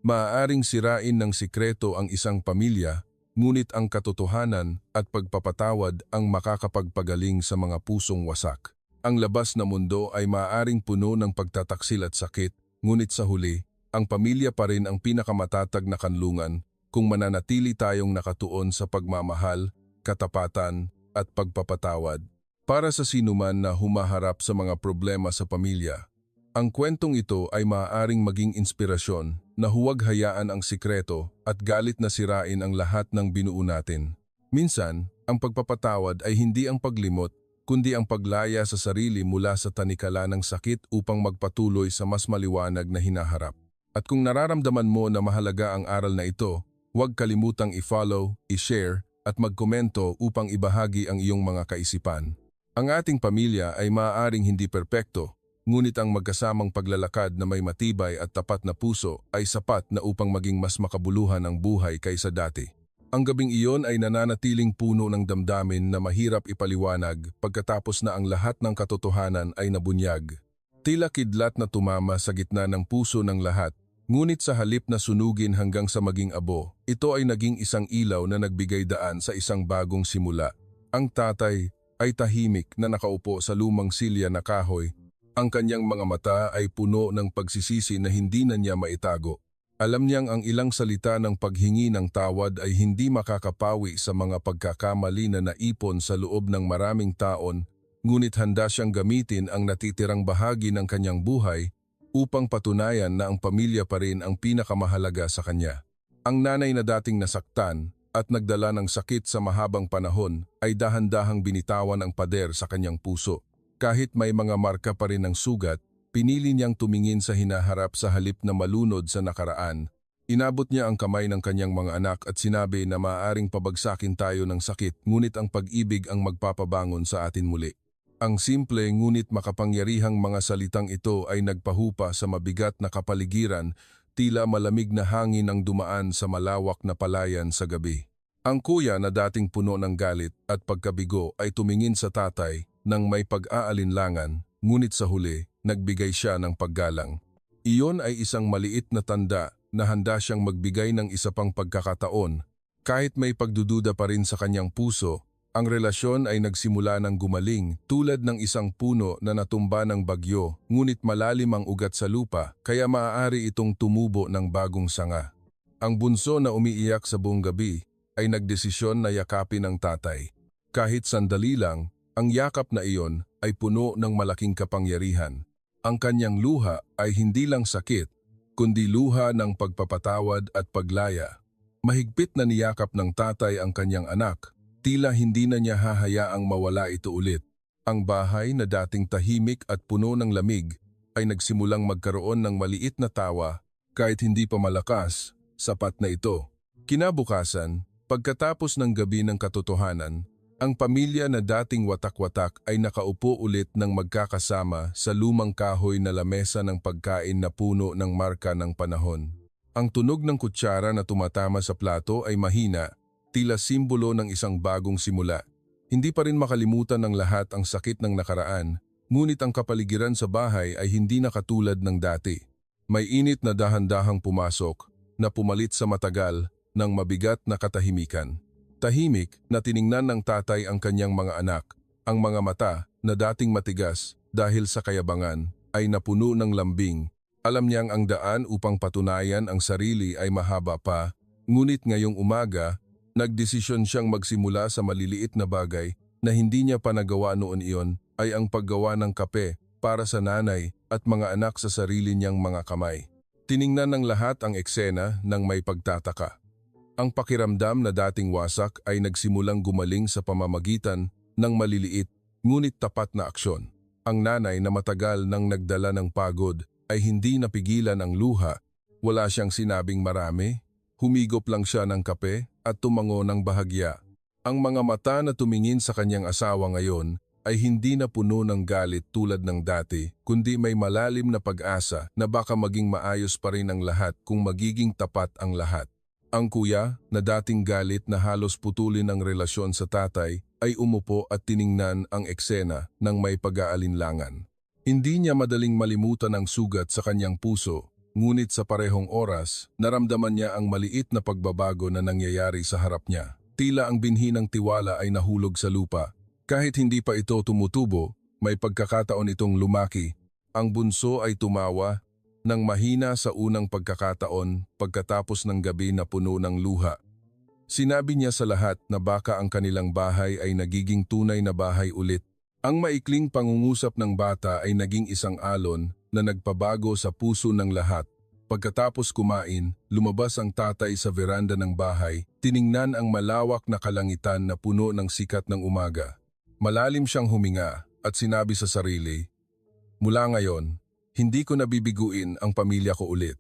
Maaaring sirain ng sikreto ang isang pamilya, ngunit ang katotohanan at pagpapatawad ang makakapagpagaling sa mga pusong wasak. Ang labas na mundo ay maaaring puno ng pagtataksil at sakit, ngunit sa huli, ang pamilya pa rin ang pinakamatatag na kanlungan kung mananatili tayong nakatuon sa pagmamahal, katapatan at pagpapatawad. Para sa sinuman na humaharap sa mga problema sa pamilya, ang kwentong ito ay maaaring maging inspirasyon na huwag hayaan ang sikreto at galit na sirain ang lahat ng binuo natin. Minsan, ang pagpapatawad ay hindi ang paglimot, kundi ang paglaya sa sarili mula sa tanikala ng sakit upang magpatuloy sa mas maliwanag na hinaharap. At kung nararamdaman mo na mahalaga ang aral na ito, huwag kalimutang i-follow, i-share at magkomento upang ibahagi ang iyong mga kaisipan. Ang ating pamilya ay maaaring hindi perpekto, ngunit ang magkasamang paglalakad na may matibay at tapat na puso ay sapat na upang maging mas makabuluhan ang buhay kaysa dati. Ang gabing iyon ay nananatiling puno ng damdamin na mahirap ipaliwanag pagkatapos na ang lahat ng katotohanan ay nabunyag. Tila kidlat na tumama sa gitna ng puso ng lahat, ngunit sa halip na sunugin hanggang sa maging abo, ito ay naging isang ilaw na nagbigay daan sa isang bagong simula. Ang tatay ay tahimik na nakaupo sa lumang silya na kahoy. Ang kanyang mga mata ay puno ng pagsisisi na hindi na niya maitago. Alam niyang ang ilang salita ng paghingi ng tawad ay hindi makakapawi sa mga pagkakamali na naipon sa loob ng maraming taon, ngunit handa siyang gamitin ang natitirang bahagi ng kanyang buhay upang patunayan na ang pamilya pa rin ang pinakamahalaga sa kanya. Ang nanay na dating nasaktan at nagdala ng sakit sa mahabang panahon ay dahan-dahang binitawan ang pader sa kanyang puso. Kahit may mga marka pa rin ng sugat, pinili niyang tumingin sa hinaharap sa halip na malunod sa nakaraan. Inabot niya ang kamay ng kanyang mga anak at sinabi na maaaring pabagsakin tayo ng sakit, ngunit ang pag-ibig ang magpapabangon sa atin muli. Ang simple ngunit makapangyarihang mga salitang ito ay nagpahupa sa mabigat na kapaligiran, tila malamig na hangin ang dumaan sa malawak na palayan sa gabi. Ang kuya na dating puno ng galit at pagkabigo ay tumingin sa tatay nang may pag-aalinlangan, ngunit sa huli, nagbigay siya ng paggalang. Iyon ay isang maliit na tanda na handa siyang magbigay ng isa pang pagkakataon. Kahit may pagdududa pa rin sa kanyang puso, ang relasyon ay nagsimula ng gumaling tulad ng isang puno na natumba ng bagyo, ngunit malalim ang ugat sa lupa, kaya maaari itong tumubo ng bagong sanga. Ang bunso na umiiyak sa buong gabi ay nagdesisyon na yakapin ang tatay. Kahit sandali lang, ang yakap na iyon ay puno ng malaking kapangyarihan. Ang kanyang luha ay hindi lang sakit, kundi luha ng pagpapatawad at paglaya. Mahigpit na niyakap ng tatay ang kanyang anak, tila hindi na niya hahayaang mawala ito ulit. Ang bahay na dating tahimik at puno ng lamig ay nagsimulang magkaroon ng maliit na tawa, kahit hindi pa malakas, sapat na ito. Kinabukasan, pagkatapos ng gabi ng katotohanan, ang pamilya na dating watak-watak ay nakaupo ulit ng magkakasama sa lumang kahoy na lamesa ng pagkain na puno ng marka ng panahon. Ang tunog ng kutsara na tumatama sa plato ay mahina, tila simbolo ng isang bagong simula. Hindi pa rin makalimutan ng lahat ang sakit ng nakaraan, ngunit ang kapaligiran sa bahay ay hindi na katulad ng dati. May init na dahan-dahang pumasok, na pumalit sa matagal ng mabigat na katahimikan. Tahimik na tiningnan ng tatay ang kanyang mga anak. Ang mga mata na dating matigas dahil sa kayabangan ay napuno ng lambing. Alam niyang ang daan upang patunayan ang sarili ay mahaba pa, ngunit ngayong umaga, nagdesisyon siyang magsimula sa maliliit na bagay na hindi niya pa nagawa noon iyon ay ang paggawa ng kape para sa nanay at mga anak sa sarili niyang mga kamay. Tiningnan ng lahat ang eksena ng may pagtataka. Ang pakiramdam na dating wasak ay nagsimulang gumaling sa pamamagitan ng maliliit ngunit tapat na aksyon. Ang nanay na matagal nang nagdala ng pagod ay hindi napigilan ang luha. Wala siyang sinabing marami, humigop lang siya ng kape at tumango ng bahagya. Ang mga mata na tumingin sa kanyang asawa ngayon ay hindi na puno ng galit tulad ng dati, kundi may malalim na pag-asa na baka maging maayos pa rin ang lahat kung magiging tapat ang lahat. Ang kuya, na dating galit na halos putulin ang relasyon sa tatay, ay umupo at tiningnan ang eksena ng may pag-aalinlangan. Hindi niya madaling malimutan ang sugat sa kanyang puso, ngunit sa parehong oras, naramdaman niya ang maliit na pagbabago na nangyayari sa harap niya. Tila ang binhi ng tiwala ay nahulog sa lupa. Kahit hindi pa ito tumutubo, may pagkakataon itong lumaki. Ang bunso ay tumawa nang mahina sa unang pagkakataon pagkatapos ng gabi na puno ng luha. Sinabi niya sa lahat na baka ang kanilang bahay ay nagiging tunay na bahay ulit. Ang maikling pangungusap ng bata ay naging isang alon na nagpabago sa puso ng lahat. Pagkatapos kumain, lumabas ang tatay sa veranda ng bahay, tiningnan ang malawak na kalangitan na puno ng sikat ng umaga. Malalim siyang huminga at sinabi sa sarili, "Mula ngayon, hindi ko nabibiguin ang pamilya ko ulit."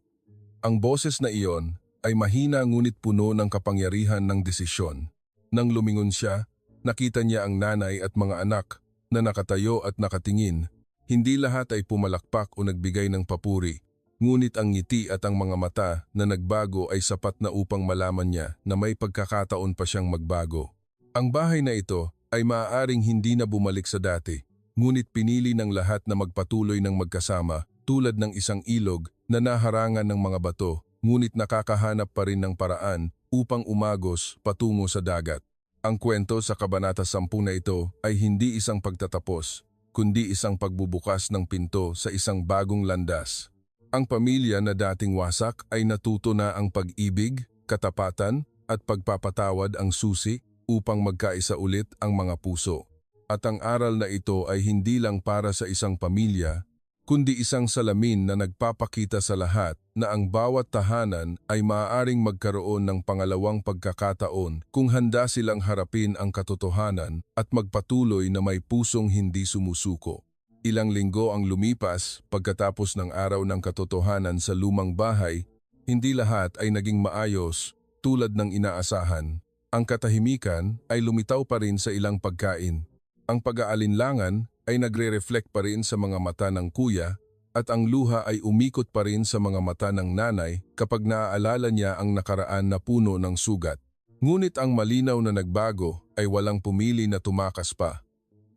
Ang boses na iyon ay mahina ngunit puno ng kapangyarihan ng desisyon. Nang lumingon siya, nakita niya ang nanay at mga anak na nakatayo at nakatingin. Hindi lahat ay pumalakpak o nagbigay ng papuri, ngunit ang ngiti at ang mga mata na nagbago ay sapat na upang malaman niya na may pagkakataon pa siyang magbago. Ang bahay na ito ay maaaring hindi na bumalik sa dati, ngunit pinili ng lahat na magpatuloy ng magkasama tulad ng isang ilog na naharangan ng mga bato, ngunit nakakahanap pa rin ng paraan upang umagos patungo sa dagat. Ang kwento sa Kabanata 10 na ito ay hindi isang pagtatapos, kundi isang pagbubukas ng pinto sa isang bagong landas. Ang pamilya na dating wasak ay natuto na ang pag-ibig, katapatan at pagpapatawad ang susi upang magkaisa ulit ang mga puso. At ang aral na ito ay hindi lang para sa isang pamilya, kundi isang salamin na nagpapakita sa lahat na ang bawat tahanan ay maaaring magkaroon ng pangalawang pagkakataon kung handa silang harapin ang katotohanan at magpatuloy na may pusong hindi sumusuko. Ilang linggo ang lumipas pagkatapos ng araw ng katotohanan sa lumang bahay, hindi lahat ay naging maayos tulad ng inaasahan. Ang katahimikan ay lumitaw pa rin sa ilang pagkain. Ang pag-aalinlangan ay nagre-reflect pa rin sa mga mata ng kuya at ang luha ay umikot pa rin sa mga mata ng nanay kapag naaalala niya ang nakaraan na puno ng sugat. Ngunit ang malinaw na nagbago ay walang pumili na tumakas pa.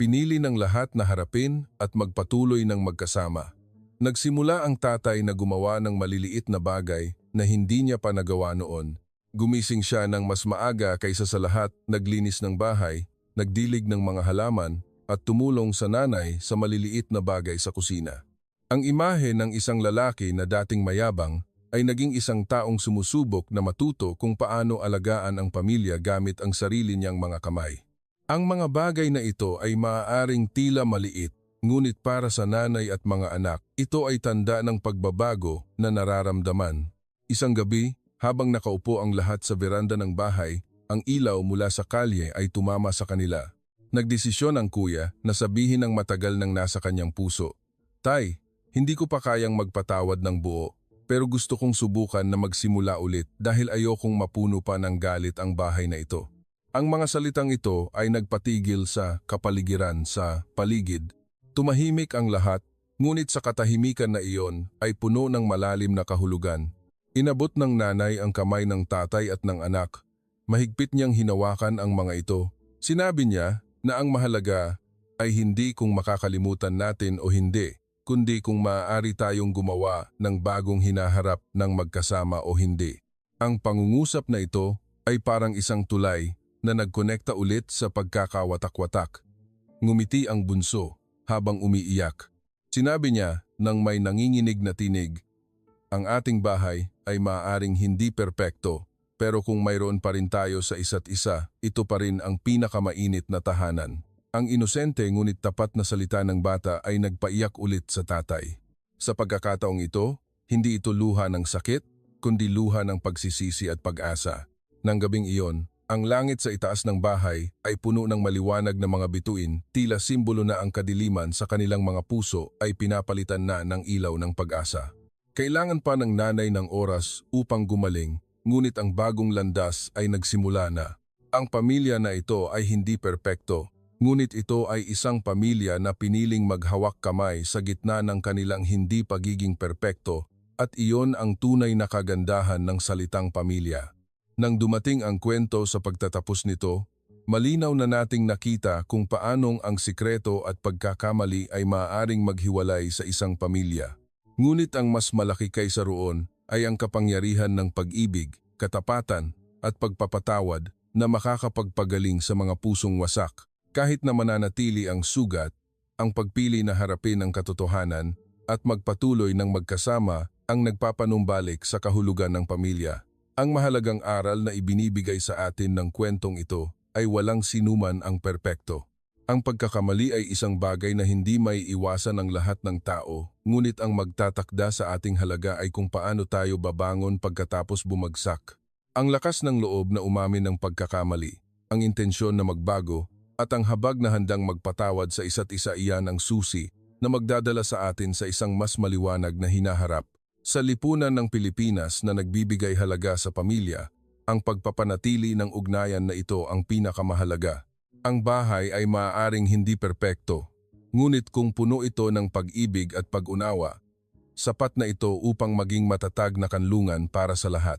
Pinili ng lahat na harapin at magpatuloy ng magkasama. Nagsimula ang tatay na gumawa ng maliliit na bagay na hindi niya pa nagawa noon. Gumising siya ng mas maaga kaysa sa lahat, naglinis ng bahay, nagdilig ng mga halaman, at tumulong sa nanay sa maliliit na bagay sa kusina. Ang imahe ng isang lalaki na dating mayabang ay naging isang taong sumusubok na matuto kung paano alagaan ang pamilya gamit ang sarili niyang mga kamay. Ang mga bagay na ito ay maaaring tila maliit, ngunit para sa nanay at mga anak, ito ay tanda ng pagbabago na nararamdaman. Isang gabi, habang nakaupo ang lahat sa veranda ng bahay, ang ilaw mula sa kalye ay tumama sa kanila. Nagdesisyon ang kuya na sabihin ng matagal nang nasa kanyang puso, "Tay, hindi ko pa kayang magpatawad ng buo, pero gusto kong subukan na magsimula ulit dahil ayokong mapuno pa ng galit ang bahay na ito." Ang mga salitang ito ay nagpatigil sa kapaligiran sa paligid. Tumahimik ang lahat, ngunit sa katahimikan na iyon ay puno ng malalim na kahulugan. Inabot ng nanay ang kamay ng tatay at ng anak. Mahigpit niyang hinawakan ang mga ito. Sinabi niya na ang mahalaga ay hindi kung makakalimutan natin o hindi, kundi kung maaari tayong gumawa ng bagong hinaharap ng magkasama o hindi. Ang pangungusap na ito ay parang isang tulay na nagkonekta ulit sa pagkakawatak-watak. Ngumiti ang bunso habang umiiyak. Sinabi niya nang may nanginginig na tinig, "Ang ating bahay ay maaaring hindi perpekto, pero kung mayroon pa rin tayo sa isa't isa, ito pa rin ang pinakamainit na tahanan." Ang inosente ngunit tapat na salita ng bata ay nagpaiyak ulit sa tatay. Sa pagkakataong ito, hindi ito luha ng sakit, kundi luha ng pagsisisi at pag-asa. Nang gabing iyon, ang langit sa itaas ng bahay ay puno ng maliwanag na mga bituin, tila simbolo na ang kadiliman sa kanilang mga puso ay pinapalitan na ng ilaw ng pag-asa. Kailangan pa ng nanay ng oras upang gumaling, ngunit ang bagong landas ay nagsimula na. Ang pamilya na ito ay hindi perpekto, ngunit ito ay isang pamilya na piniling maghawak kamay sa gitna ng kanilang hindi pagiging perpekto, at iyon ang tunay na kagandahan ng salitang pamilya. Nang dumating ang kwento sa pagtatapos nito, malinaw na nating nakita kung paanong ang sikreto at pagkakamali ay maaaring maghiwalay sa isang pamilya. Ngunit ang mas malaki kaysa roon ay ang kapangyarihan ng pag-ibig, katapatan at pagpapatawad na makakapagpagaling sa mga pusong wasak. Kahit na mananatili ang sugat, ang pagpili na harapin ang katotohanan at magpatuloy ng magkasama ang nagpapanumbalik sa kahulugan ng pamilya. Ang mahalagang aral na ibinibigay sa atin ng kwentong ito ay walang sinuman ang perpekto. Ang pagkakamali ay isang bagay na hindi may iwasan ng lahat ng tao, ngunit ang magtatakda sa ating halaga ay kung paano tayo babangon pagkatapos bumagsak. Ang lakas ng loob na umamin ng pagkakamali, ang intensyon na magbago, at ang habag na handang magpatawad sa isa't isa, iyan ang susi na magdadala sa atin sa isang mas maliwanag na hinaharap. Sa lipunan ng Pilipinas na nagbibigay halaga sa pamilya, ang pagpapanatili ng ugnayan na ito ang pinakamahalaga. Ang bahay ay maaaring hindi perpekto, ngunit kung puno ito ng pag-ibig at pag-unawa, sapat na ito upang maging matatag na kanlungan para sa lahat.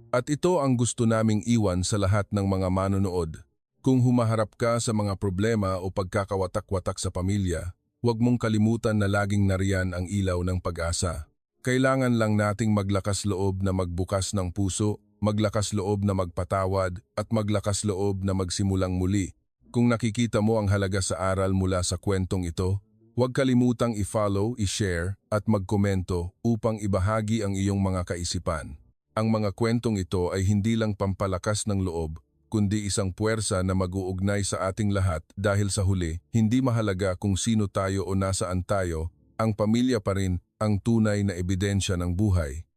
At ito ang gusto naming iwan sa lahat ng mga manonood. Kung humaharap ka sa mga problema o pagkakawatak-watak sa pamilya, huwag mong kalimutan na laging nariyan ang ilaw ng pag-asa. Kailangan lang nating maglakas loob na magbukas ng puso, maglakas loob na magpatawad, at maglakas loob na magsimulang muli. Kung nakikita mo ang halaga sa aral mula sa kwentong ito, huwag kalimutang i-follow, i-share, at magkomento upang ibahagi ang iyong mga kaisipan. Ang mga kwentong ito ay hindi lang pampalakas ng loob, kundi isang puwersa na mag-uugnay sa ating lahat dahil sa huli, hindi mahalaga kung sino tayo o nasaan tayo, ang pamilya pa rin ang tunay na ebidensya ng buhay.